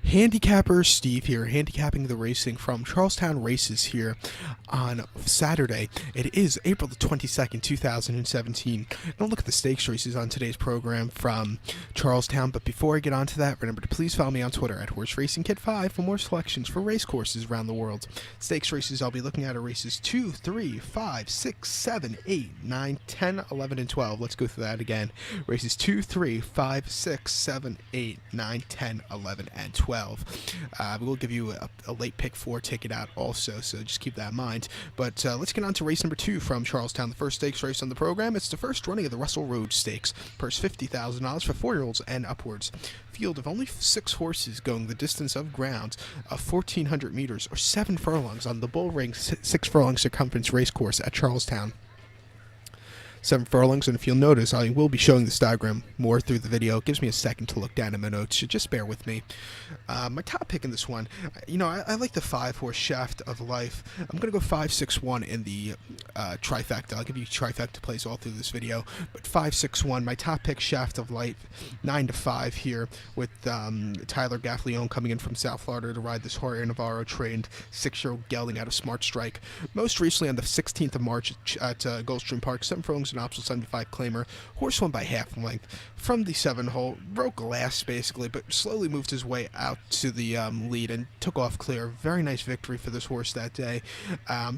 Handicapper Steve here, handicapping the racing from Charlestown Races here on Saturday. It is April the 22nd, 2017. Don't look at the stakes races on today's program from Charlestown, but before I get on to that, remember to please follow me on Twitter at HorseRacingKid5 for more selections for race courses around the world. Stakes races I'll be looking at are races 2, 3, 5, 6, 7, 8, 9, 10, 11, and 12. Let's go through that again. Races 2, 3, 5, 6, 7, 8, 9, 10, 11, and 12. We will give you a late pick 4 ticket out also, so just keep that in mind. But let's get on to race number 2 from Charlestown, the first stakes race on the program. It's the first running of the Russell Road Stakes. Purse $50,000 for 4-year-olds and upwards. Field of only 6 horses going the distance of ground of 1,400 meters or 7 furlongs on the Bull Ring 6 furlong circumference race course at Charlestown. 7 furlongs, and if you'll notice, I will be showing this diagram more through the video. It gives me a second to look down at my notes, so just bear with me. My top pick in this one, I like the 5-horse Shaft of Life. I'm going to go 5-6-1 in the trifecta. I'll give you trifecta plays all through this video, but 5-6-1, my top pick, Shaft of Life, 9-5 here, with Tyler Gaffleone coming in from South Florida to ride this Jorge Navarro trained 6-year-old gelding out of Smart Strike. Most recently on the 16th of March at Gulfstream Park, 7 furlongs, an optional 75 claimer. Horse won by half length from the 7 hole, broke glass basically, but slowly moved his way out to the lead and took off clear. Very nice victory for this horse that day.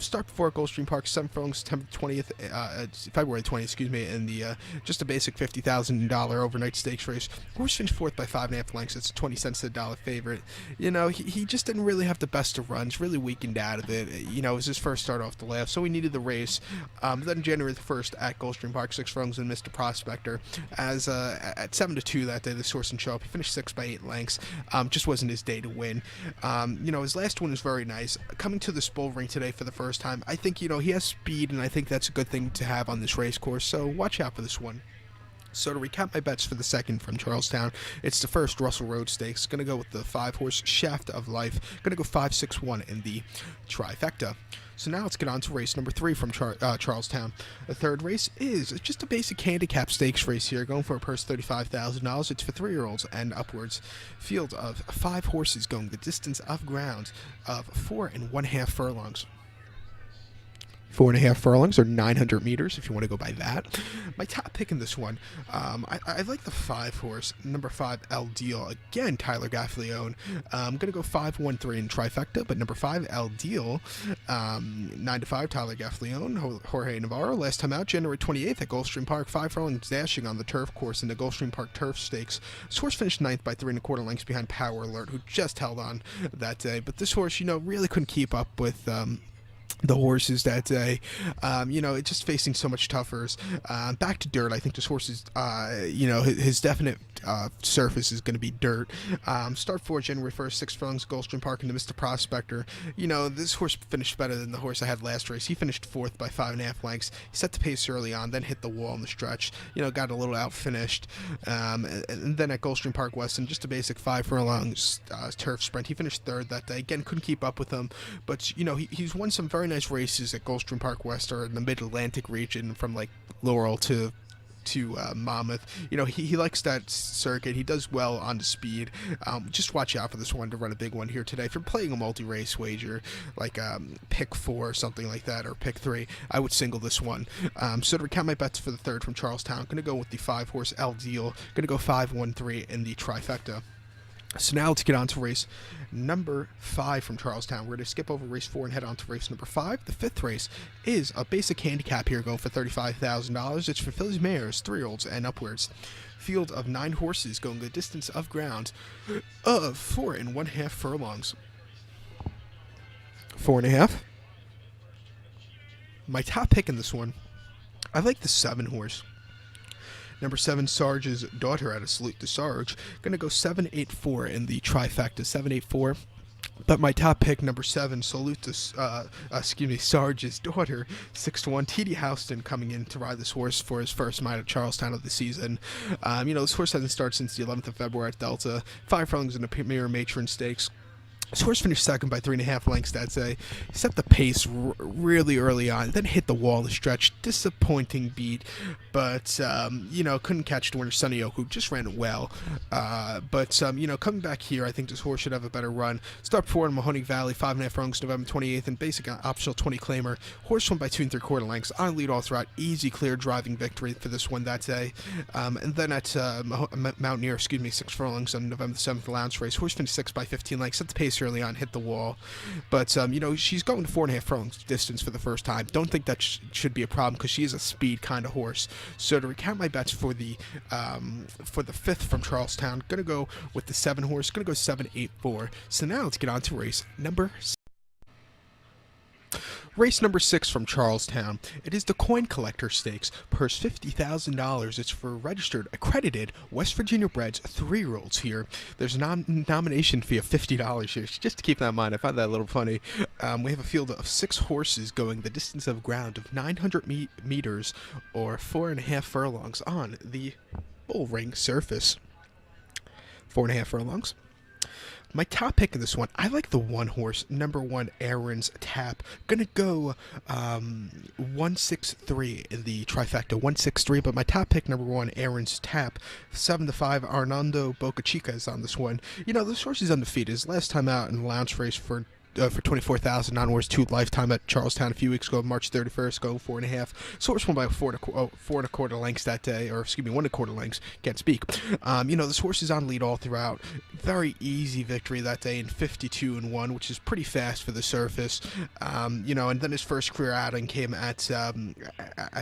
Start before at Gulfstream Park, 7 furlongs, February 20th, excuse me, in the just a basic $50,000 overnight stakes race. Horse finished 4th by 5.5 lengths. It's 20 cents to the dollar favorite. He just didn't really have the best of runs, really weakened out of it. It was his first start off the left, so he needed the race. Then January the 1st at Gulfstream Park, 6 furlongs and Mr. Prospector. As at 7-2 that day, this horse didn't show up. He finished 6 by 8 lengths. Just wasn't his day to win. His last one was very nice. Coming to this Bull Ring today for the first time, I think he has speed, and I think that's a good thing to have on this race course. So watch out for this one. So to recap my bets for the second from Charlestown, it's the first Russell Road Stakes. Going to go with the 5-horse Shaft of Life. Going to go 5-6-1 in the trifecta. So now let's get on to race number 3 from Charlestown. The third race is just a basic handicap stakes race here, going for a purse $35,000. It's for 3-year-olds and upwards. Field of 5 horses going the distance of ground of 4.5 furlongs. 4.5 furlongs or 900 meters if you want to go by that. My top pick in this one, I like the 5-horse, number 5, El Deal. Again, Tyler Gaffleone. I'm going to go 5-1-3 in trifecta, but number 5, El Deal, 9-5, Tyler Gaffleone, Jorge Navarro. Last time out, January 28th at Gulfstream Park, 5 furlongs dashing on the turf course in the Gulfstream Park Turf Stakes. This horse finished 9th by 3.25 lengths behind Power Alert, who just held on that day. But this horse, really couldn't keep up with the horses that day. It's just facing so much toughers. Back to dirt. I think this horse is, his definite surface is going to be dirt. Start for January 1st, 6 furlongs, Gulfstream Park into Mr. Prospector. This horse finished better than the horse I had last race. He finished 4th by 5.5 lengths. He set the pace early on, then hit the wall in the stretch. Got a little out finished. And then at Gulfstream Park Weston, just a basic 5 furlongs turf sprint. He finished 3rd that day. Again, couldn't keep up with him, but he's won some very nice races at Gulfstream Park West or in the Mid-Atlantic region from like Laurel to Monmouth. He likes that circuit. He does well on the speed. Just watch out for this one to run a big one here today. If you're playing a multi-race wager, like pick 4 or something like that, or pick 3, I would single this one. So to recount my bets for the third from Charlestown, I'm going to go with the 5-horse El Deal. Going to go 5-1-3 in the trifecta. So now let's get on to race number 5 from Charlestown. We're going to skip over race 4 and head on to race number 5. The 5th race is a basic handicap here going for $35,000. It's for fillies, mares, 3-year-olds and upwards. Field of 9 horses going the distance of ground of 4.5 furlongs. 4.5. My top pick in this one, I like the 7-horse. Number 7, Sarge's Daughter out of Salute to Sarge. Going to go 7-8-4 in the trifecta, 7-8-4. But my top pick, number 7, Salute to, Sarge's Daughter, 6-1. T.D. Houston coming in to ride this horse for his first mile at Charlestown of the season. This horse hasn't started since the 11th of February at Delta. 5 furlongs in the Premier Matron Stakes. This horse finished second by 3.5 lengths that day. He set the pace really early on, then hit the wall the stretch. Disappointing beat, but couldn't catch the winner. Sunny Oak, who just ran well. Coming back here, I think this horse should have a better run. Start 4 in Mahoning Valley, 5.5 furlongs, November 28th, and basic optional 20 claimer. Horse won by 2 3/4 lengths. On lead all throughout. Easy, clear driving victory for this one that day. And then at Mountaineer, 6 furlongs on November 7th, allowance race. Horse finished 6 by 15 lengths. Set the pace early on, hit the wall, but she's going to 4.5 furlongs distance for the first time. Don't think that should be a problem because she is a speed kind of horse. So to recount my bets for the 5th from Charlestown, gonna go with the 7 horse. Gonna go 7-8-4. So now let's get on to race number 6. Race number 6 from Charlestown. It is the Coin Collector Stakes. Purse $50,000. It's for registered, accredited West Virginia breds 3-year-olds here. There's a nomination fee of $50 here. Just to keep that in mind, I found that a little funny. We have a field of 6 horses going the distance of ground of 900 meters or 4.5 furlongs on the bull ring surface. 4.5 furlongs. My top pick in this one, I like the 1 horse, number 1, Aaron's Tap. Gonna go 163 in the trifecta, 163, but my top pick, number 1, Aaron's Tap. 7-5, Arnando Boca Chica is on this one. This horse is undefeated. His last time out in the launch race for 24,000 on horse 2 lifetime at Charlestown a few weeks ago, March 31st, go 4.5. Source won by 4.25 lengths that day, or 1.25 lengths. Can't speak. This horse is on lead all throughout. Very easy victory that day in 52-1, which is pretty fast for the surface. And then his first career outing came at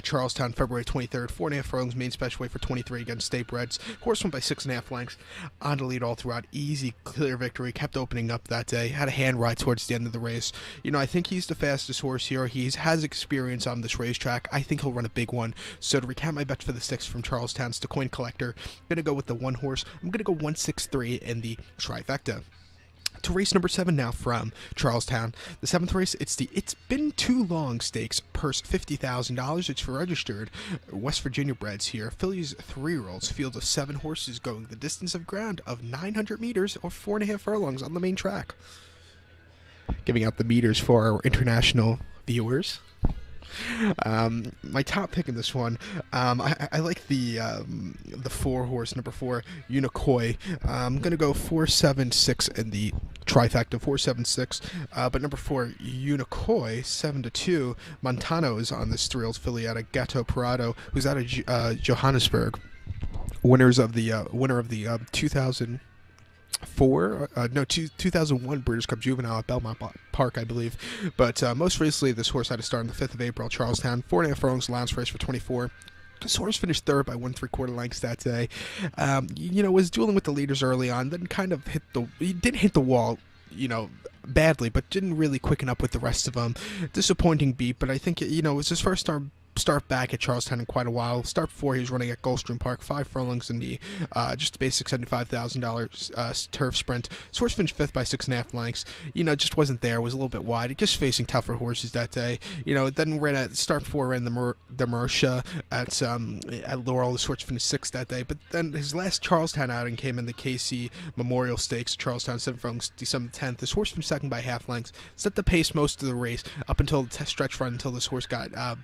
Charlestown, February 23rd. 4.5 furlongs, main special weight for 23 against State Breds. Horse won by 6.5 lengths. On to lead all throughout. Easy, clear victory. Kept opening up that day. Had a hand ride towards the end of the race. I think he's the fastest horse here. He has experience on this racetrack. I think he'll run a big one. So to recount my bet for the 6th from Charlestown, it's the Coin Collector. I'm going to go with the 1 horse. I'm going to go 163 in the trifecta. To race number 7 now from Charlestown. The 7th race, it's the It's Been Too Long Stakes. Purse $50,000. It's for registered West Virginia breds here. Fillies 3-year-olds. Field of 7 horses going the distance of ground of 900 meters or 4.5 furlongs on the main track. Giving out the meters for our international viewers. My top pick in this one, I like the 4 horse, number 4, Unicoi. I'm gonna go 4-7-6 in the trifecta, 4-7-6. But number 4, Unicoi, 7-2. Montano is on this 3-year-old filly out of Gato Parado, who's out of Johannesburg. Winner of the 2001 Breeders' Cup Juvenile at Belmont Park, I believe. But most recently, this horse had to start on the 5th of April, Charlestown. 4.5 furlongs, allowance race for 24. This horse finished 3rd by 1 3/4 lengths that day. Was dueling with the leaders early on, then kind of he did hit the wall, badly, but didn't really quicken up with the rest of them. Disappointing beat, but I think, it was his first start back at Charlestown in quite a while. Start 4, he was running at Gulfstream Park, 5 furlongs in the just a basic $75,000 turf sprint. This horse finished 5th by 6.5 lengths. Just wasn't there. Was a little bit wide. Just facing tougher horses that day. Then ran at start 4, ran the Marisha at Laurel. This horse finished 6th that day. But then his last Charlestown outing came in the KC Memorial Stakes, Charlestown 7 furlongs, December 10th. This horse finished 2nd by half lengths. Set the pace most of the race up until the stretch run until this horse got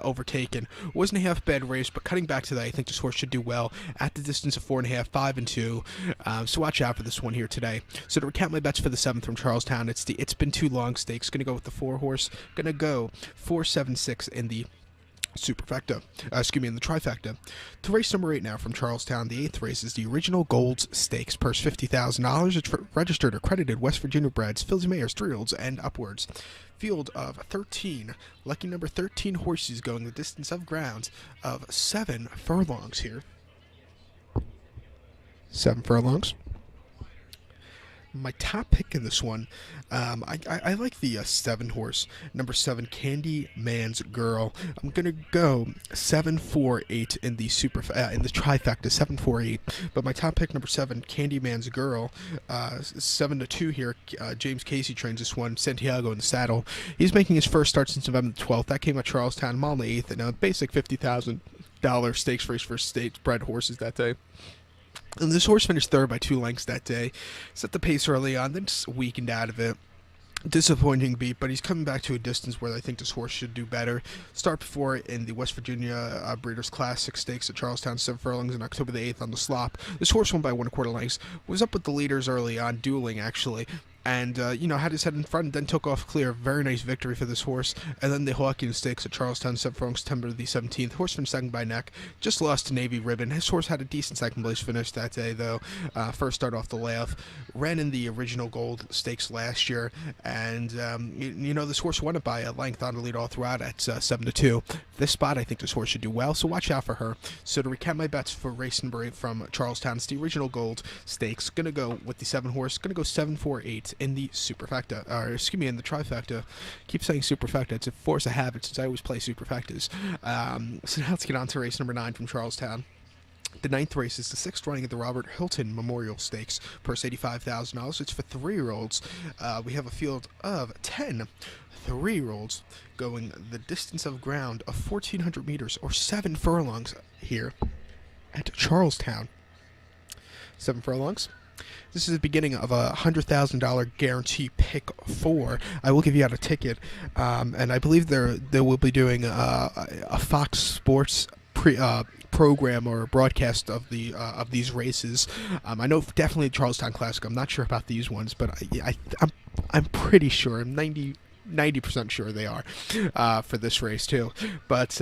overtaken. Wasn't a half bad race, but cutting back to that, I think this horse should do well at the distance of 4.5, 5-2. So watch out for this one here today. So to recount my bets for the 7th from Charlestown, it's the It's Been Too Long Stakes. Gonna go with the 4 horse. Gonna go 4-7-6 in the superfecta, in the trifecta. To race number 8 now from Charlestown, the 8th race is the Original Golds Stakes. Purse $50,000. It's for registered, accredited West Virginia breds, fillies, mares, 3-year-olds, and upwards. Field of 13, lucky number 13 horses going the distance of ground of 7 furlongs here. 7 furlongs. My top pick in this one, I like the 7 horse, number 7, Candy Man's Girl. I'm gonna go 7-4-8 in the in the trifecta, 7-4-8. But my top pick, number 7, Candy Man's Girl, 7-2 here. James Casey trains this one. Santiago in the saddle. He's making his first start since November 12th. That came at Charlestown, mile in the 8th, and a basic $50,000 stakes race for state bred horses that day. And this horse finished third by 2 lengths that day. Set the pace early on, then just weakened out of it. Disappointing beat, but he's coming back to a distance where I think this horse should do better. Start before in the West Virginia Breeders' Classic Stakes at Charlestown, 7 furlongs on October the 8th on the slop. This horse won by 1/4 lengths. Was up with the leaders early on, dueling actually. And, had his head in front, then took off clear. Very nice victory for this horse. And then the Hawkins Stakes at Charlestown, 7 furlongs, September the 17th. Horse finished second by neck. Just lost to Navy Ribbon. His horse had a decent second place finish that day, though. First start off the layoff. Ran in the original Gold Stakes last year. And, this horse won it by a length on the lead all throughout at 7-2. This spot, I think this horse should do well, so watch out for her. So to recap my bets for race number 8 from Charlestown, it's the original Gold Stakes. Going to go with the 7 horse. Going to go 7-4-8. In the superfecta, in the trifecta. Keep saying superfecta. It's a force of habit since I always play superfectas. So now let's get on to race number 9 from Charlestown. The 9th race is the 6th running of the Robert Hilton Memorial Stakes, purse $85,000. It's for 3-year-olds. We have a field of 10 3-year-olds going the distance of ground of 1,400 meters or 7 furlongs here at Charlestown. 7 furlongs. This is the beginning of a $100,000 guarantee pick 4. I will give you out a ticket, and I believe they will be doing a Fox Sports program or broadcast of these races. I know definitely Charlestown Classic. I'm not sure about these ones, but I'm pretty sure. I'm 90% sure they are for this race too. But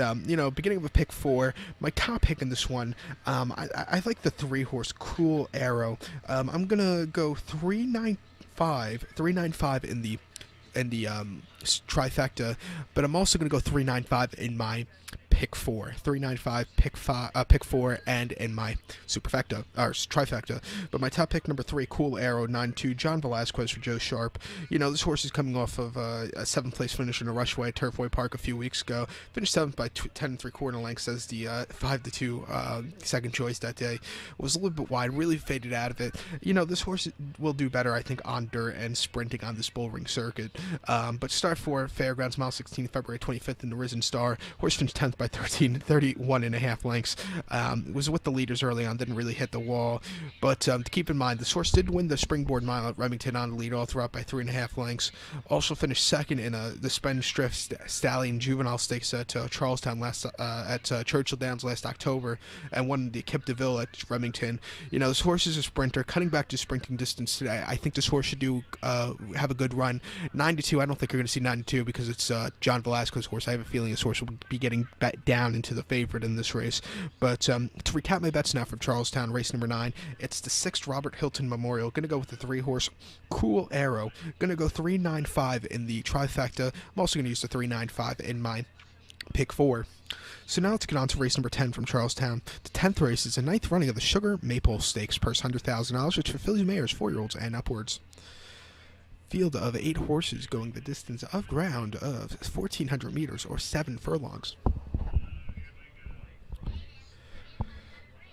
beginning of a pick 4. My top pick in this one, I like the 3 horse Cool Arrow. I'm gonna go 395 in the trifecta, but I'm also gonna go 395 in my pick 4, 395 pick 4, and in my superfecta or trifecta. But my top pick number 3, Cool Arrow, 9-2, John Velasquez for Joe Sharp. This horse is coming off of a 7th place finish in a Rushway at Turfway Park a few weeks ago. Finished 7th by 10 3/4 lengths as the 5-2 second choice that day. Was a little bit wide, really faded out of it. This horse will do better, I think, on dirt and sprinting on this bull ring circuit. But start for Fairgrounds, mile 16, February 25th in the Risen Star. Horse finished 10th by 31.5 lengths. Was with the leaders early on, didn't really hit the wall. But to keep in mind, this horse did win the Springboard Mile at Remington on the lead all throughout by 3.5 lengths. Also finished second in the Spendthrift Stallion Juvenile Stakes at Charlestown at Churchill Downs last October, and won the Kip DeVille at Remington. This horse is a sprinter, cutting back to sprinting distance today. I think this horse should have a good run. 9-2. I don't think you're going to see 9-2 because it's John Velasquez's horse. I have a feeling this horse will be getting down into the favorite in this race. But to recap my bets now from Charlestown, race number 9, it's the 6th Robert Hilton Memorial. Going to go with the 3 horse Cool Arrow. Going to go 395 in the trifecta. I'm also going to use the 395 in my pick 4. So now let's get on to race number 10 from Charlestown. The 10th race is the 9th running of the Sugar Maple Stakes, purse $100,000, which fulfills mares, 4-year-olds and upwards. Field of 8 horses going the distance of ground of 1,400 meters or 7 furlongs.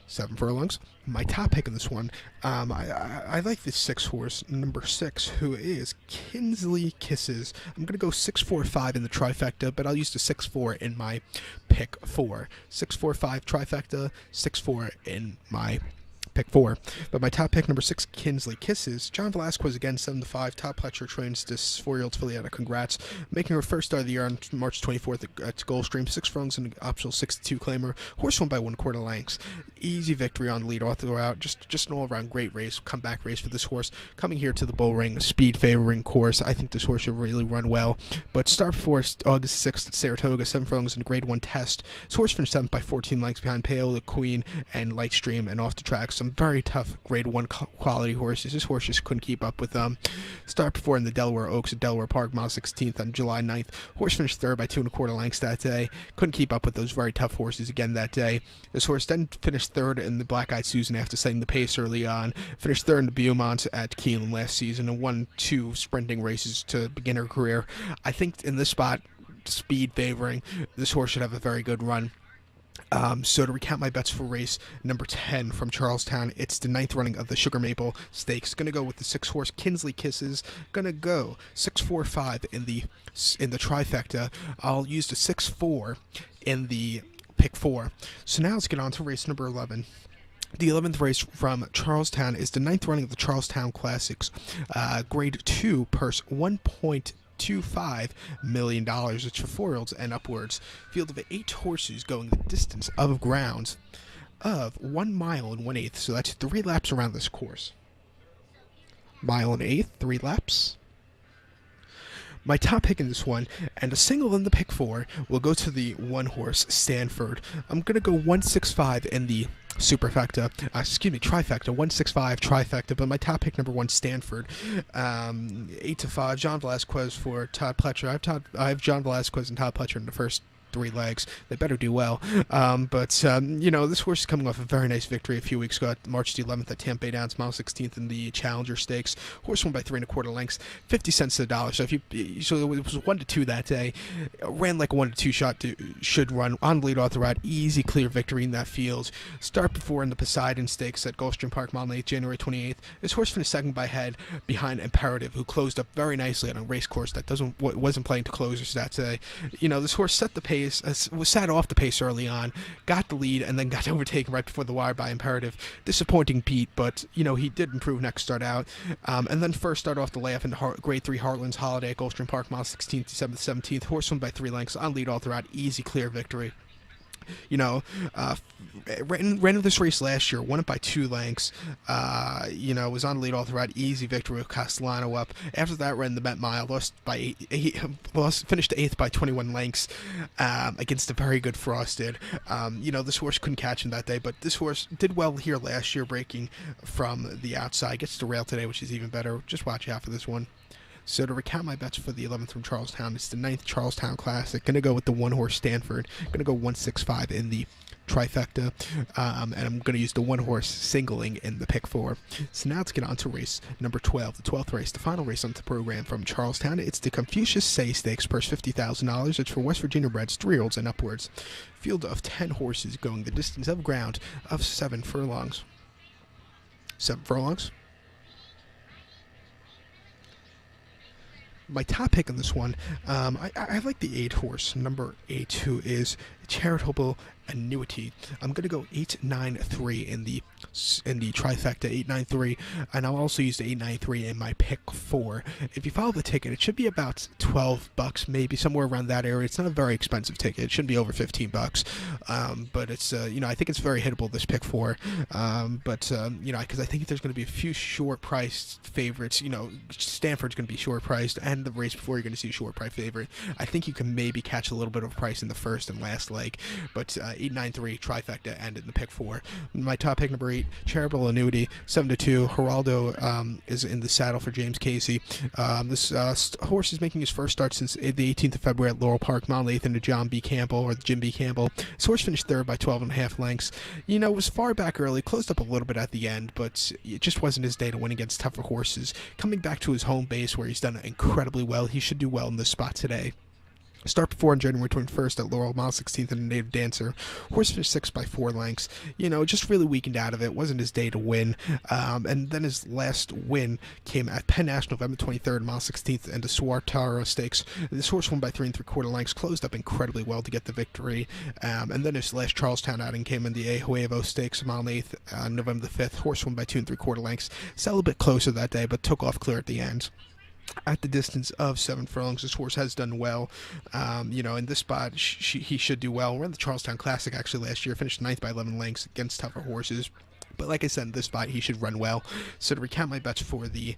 7 furlongs. My top pick in this one, I like this 6 horse, number 6, who is Kinsley Kisses. I'm going to go 6-4-5 in the trifecta, but I'll use the 6-4 in my pick 4. 6-4-5 trifecta, 6-4 in my pick 4. But my top pick, number 6, Kinsley Kisses. John Velasquez again, 7-5. Top Pletcher trains this 4-year-old filly out of Congrats. Making her first start of the year on March 24th at Gulfstream. 6 furlongs and an optional 6-2 claimer. Horse won by 1/4 lengths. Easy victory on the lead all throughout. Just an all-around great race, comeback race for this horse. Coming here to the bull ring, speed favoring course. I think this horse should really run well. But start for August 6th at Saratoga, 7 furlongs in a grade 1 test. This horse finished 7th by 14 lengths behind Paola Queen and Lightstream, and off the track some very tough grade 1 quality horses. This horse just couldn't keep up with them. Start before in the Delaware Oaks at Delaware Park, mile 16th on July 9th. Horse finished 3rd by 2 1/4 lengths that day. Couldn't keep up with those very tough horses again that day. This horse then finished 3rd in the Black Eyed Susan after setting the pace early on. Finished 3rd in the Beaumont at Keeneland last season and won 2 sprinting races to begin her career. I think in this spot, speed favoring, this horse should have a very good run. So to recount my bets for race number 10 from Charlestown, it's the 9th running of the Sugar Maple Stakes. Going to go with the 6 horse Kinsley Kisses. Going to go 6-4-5 in the trifecta. I'll use the 6-4 in the pick 4. So now let's get on to race number 11. The 11th race from Charlestown is the 9th running of the Charlestown Classics. Grade 2, purse $1.25 million. It's for 4-year-olds and upwards. Field of 8 horses going the distance of grounds of 1 mile and 1/8. So that's 3 laps around this course. Mile and 1/8, 3 laps. My top pick in this one, and a single in the pick 4, will go to the 1-horse Stanford. I'm going to go 165 in the superfecta, trifecta, 165 trifecta, but my top pick, number 1, Stanford. 8-5, John Velazquez for Todd Pletcher. I have John Velazquez and Todd Pletcher in the first 3 legs. They better do well. This horse is coming off a very nice victory a few weeks ago at March the 11th at Tampa Bay Downs, mile 16th in the Challenger Stakes. Horse won by 3 1/4 lengths, 50 cents to the dollar. So it was 1-2 that day. Ran like a 1-2 shot. Should run on lead off the route. Easy, clear victory in that field. Start before in the Poseidon Stakes at Gulfstream Park, mile 8, January 28th. This horse finished second by head behind Imperative, who closed up very nicely on a race course that wasn't playing to closers that day. This horse set the pace. Sat off the pace early on, got the lead, and then got overtaken right before the wire by Imperative. Disappointing beat, but he did improve next start out. And then first start off the layoff in Grade 3 Heartland's Holiday at Gulfstream Park, mile 16th to 17th. Horse won by 3 lengths on lead all throughout. Easy, clear victory. Ran this race last year, won it by 2 lengths. Was on lead all throughout. Easy victory with Castellano up. After that, ran the Met Mile, finished 8th by 21 lengths against a very good Frosted. This horse couldn't catch him that day, but this horse did well here last year, breaking from the outside. Gets to rail today, which is even better. Just watch out for this one. So to recount my bets for the 11th from Charlestown, it's the 9th Charlestown Classic. Going to go with the 1-horse Stanford. Going to go 165 in the trifecta, and I'm going to use the 1-horse singling in the pick 4. So now let's get on to race number 12, the 12th race, the final race on the program from Charlestown. It's the Confucius Say Stakes, purse $50,000. It's for West Virginia breds, 3-year-olds and upwards. Field of 10 horses going the distance of ground of 7 furlongs. 7 furlongs. My top pick on this one, I like the 8-horse, number 8, who is Charitable Annuity. I'm going to go 8-9-3 in the trifecta, 8-9-3, and I'll also use the 8-9-3 in my pick 4. If you follow the ticket, it should be about $12, maybe somewhere around that area. It's not a very expensive ticket. It shouldn't be over $15, but it's I think it's very hittable, this pick 4. Because I think there's going to be a few short-priced favorites. Stanford's going to be short-priced, and the race before you're going to see a short-price favorite. I think you can maybe catch a little bit of a price in the first and last leg, but 8-9-3 trifecta and in the pick 4. My top pick, number 8, Charitable Annuity, 7-2. Geraldo is in the saddle for James Casey. This horse is making his first start since the 18th of February at Laurel Park, mile 8th into Jim B. Campbell. This horse finished 3rd by 12.5 lengths. It was far back early, closed up a little bit at the end, but it just wasn't his day to win against tougher horses. Coming back to his home base where he's done incredibly well, he should do well in this spot today. Start before on January 21st at Laurel, mile 16th in a Native Dancer. Horse finished 6th by 4 lengths. Just really weakened out of it. Wasn't his day to win. And then his last win came at Penn National, November 23rd, mile 16th, and the Suartaro Stakes. This horse won by 3 3/4 lengths, closed up incredibly well to get the victory. And then his last Charlestown outing came in the A Huevo Stakes, mile 8th, November the 5th. Horse won by 2 3/4 lengths. It's a little bit closer that day, but took off clear at the end. At the distance of 7 furlongs, this horse has done well. In this spot, he should do well. Ran the Charlestown Classic actually last year, finished 9th by 11 lengths against tougher horses. But like I said, in this spot, he should run well. So to recount my bets for the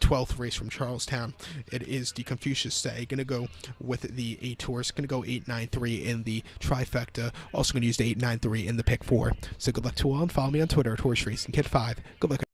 12th race from Charlestown, it is the Confucius Say. Going to go with the 8-horse. Going to go 8-9-3 in the trifecta. Also going to use the 8-9-3 in the pick 4. So good luck to all, and follow me on Twitter at HorseRacingKid5. Good luck.